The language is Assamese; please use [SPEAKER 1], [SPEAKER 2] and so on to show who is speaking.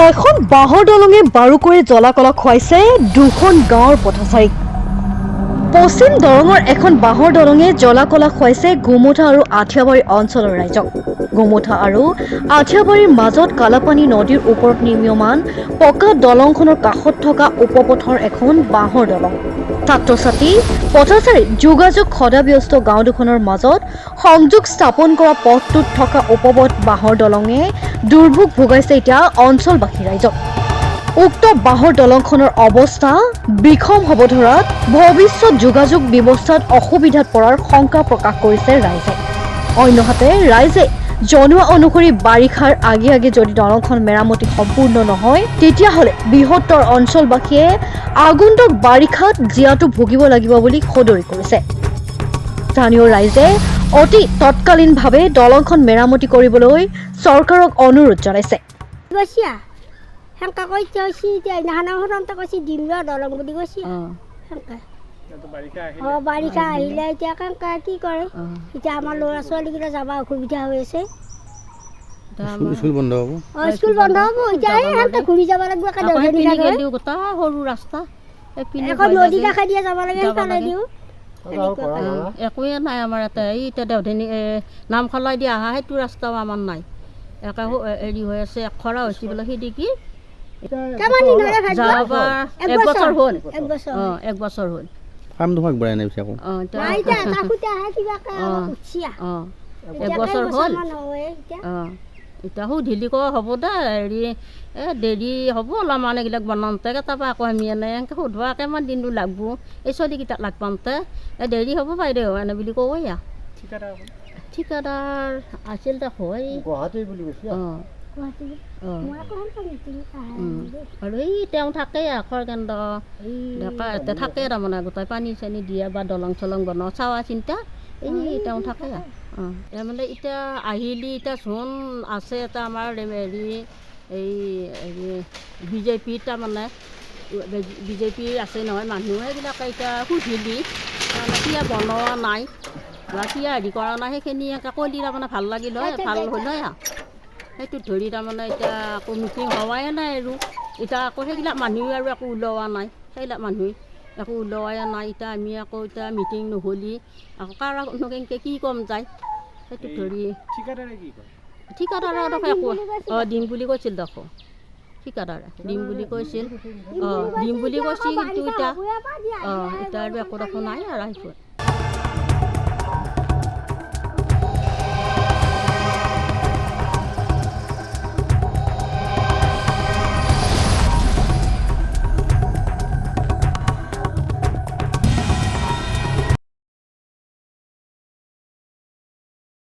[SPEAKER 1] এখন বাঁহৰ দলঙে বাৰুকৈ জ্বলা-কলা খুৱাইছে দুখন গাঁৱৰ পথচাৰীক। পশ্চিম দৰঙৰ এখন বাঁহৰ দলঙে জ্বলা-কলা খুৱাইছে গুমুঠা আৰু আঠিয়াবাৰী অঞ্চলৰ ৰাইজক। গুমুঠা আৰু আঠিয়াবাৰীৰ মাজত কালাপানী নদীৰ ওপৰত নিৰ্মীয়মান পকা দলংখনৰ কাষত থকা উপপথৰ এখন বাঁহৰ দলং। ছাত্ৰ-ছাত্ৰী, পথচাৰী যোগাযোগ ক্ষতাব্যস্ত গাঁও দুখনৰ মাজত সংযোগ স্থাপন কৰা পথটোত থকা উপপথ বাঁহৰ দলঙে দুৰ্ভোগ ভোগাইছে এতিয়া অঞ্চলবাসী ৰাইজক। উক্ত বাঁহৰ দলংখনৰ অৱস্থা বিষম হ'ব ধৰাত ভৱিষ্যত যোগাযোগ ব্যৱস্থাত অসুবিধাত পৰাৰ শংকা প্ৰকাশ কৰিছে ৰাইজে। অন্যহাতে ৰাইজে জনোৱা অনুসৰি বাৰিষাৰ আগে আগে যদি দলংখন মেৰামতি সম্পূৰ্ণ নহয় তেতিয়াহ'লে বৃহত্তৰ অঞ্চলবাসীয়ে আগন্তুক বাৰিষাত জীয়াতু ভুগিব লাগিব বুলি সদৰি কৰিছে। স্থানীয় ৰাইজে অতি তৎকালীনভাৱে দলংখন মেৰামতি কৰিবলৈ চৰকাৰক অনুৰোধ জনাইছে।
[SPEAKER 2] বাৰিষা আহিলে এতিয়া কি কৰে, এতিয়া আমাৰ ল'ৰা ছোৱালীকেইটা যাব অসুবিধা হৈ আছে। স্কুল বন্ধ হ'ব, এতিয়া ঘূৰি যাব লাগিব। সৰু ৰাস্তা এখন নদী কাষে দিয়ে যাব লাগে, সেইফালে দিওঁ
[SPEAKER 3] একোৱে নাই আমাৰ ইয়াতে। এতিয়া দেওধেনী নামখলাই দি অহা সেইটো ৰাস্তাও আমাৰ নাই। একে হেৰি হৈ আছে, খৰা হৈছে বোলে সিদিকি এক বছৰ হ'ল।
[SPEAKER 4] কাম তোমাক বঢ়াই নাই আকৌ
[SPEAKER 3] এক বছৰ হ'ল। এতিয়া সুধিলি ক হ'ব দে, হেৰি দেৰি হ'ব অলপমান এইবিলাক বনাওঁতে। তাৰপৰা আকৌ আমি এনেকৈ সুধবা কিমান দিনটো লাগব, এই চলিকেইটাক লাগ পাওঁতে দেৰি হ'ব বাইদেউ এনে বুলি কওঁ। এয়া ঠিকাদাৰ আছিল তাক হয় আৰু এই তেওঁ থাকে আখৰ কেন্দ্ৰ ডেকা থাকে তাৰমানে গোটেই পানী চানী দিয়া বা দলং চলং বনোৱা চাৱা চিন্তা এই তেওঁ থাকে। তাৰমানে এতিয়া আহিলি এতিয়া চোন আছে এটা আমাৰ হেৰি এই হেৰি বিজেপি তাৰমানে বিজেপি আছে নহয় মানুহ, সেইবিলাকে এতিয়া সুধিলি তাৰমানে কিয় বনোৱা নাই বা কিয় হেৰি কৰা নাই সেইখিনি কলি তাৰমানে ভাল লাগিল হয়, ভাল হ'ল হয়। সেইটোত ধৰি তাৰমানে এতিয়া আকৌ মিটিং হোৱাই নাই আৰু এতিয়া আকৌ সেইবিলাক মানুহে আৰু একো ওলোৱা নাই, সেইবিলাক মানুহে একো ওলোৱাই নাই। এতিয়া আমি আকৌ এতিয়া মিটিং নহ'লি আকৌ কাৰো কেনেকৈ কি কম যায়, সেইটোত ধৰি ঠিকাদাৰে একো দিম বুলি কৈছিল। দেখো ঠিকাদাৰে দিম বুলি কৈছিল, দিম বুলি কৈছিল, কিন্তু এতিয়া এতিয়া আৰু একো দেখো নাই আৰু আহিব।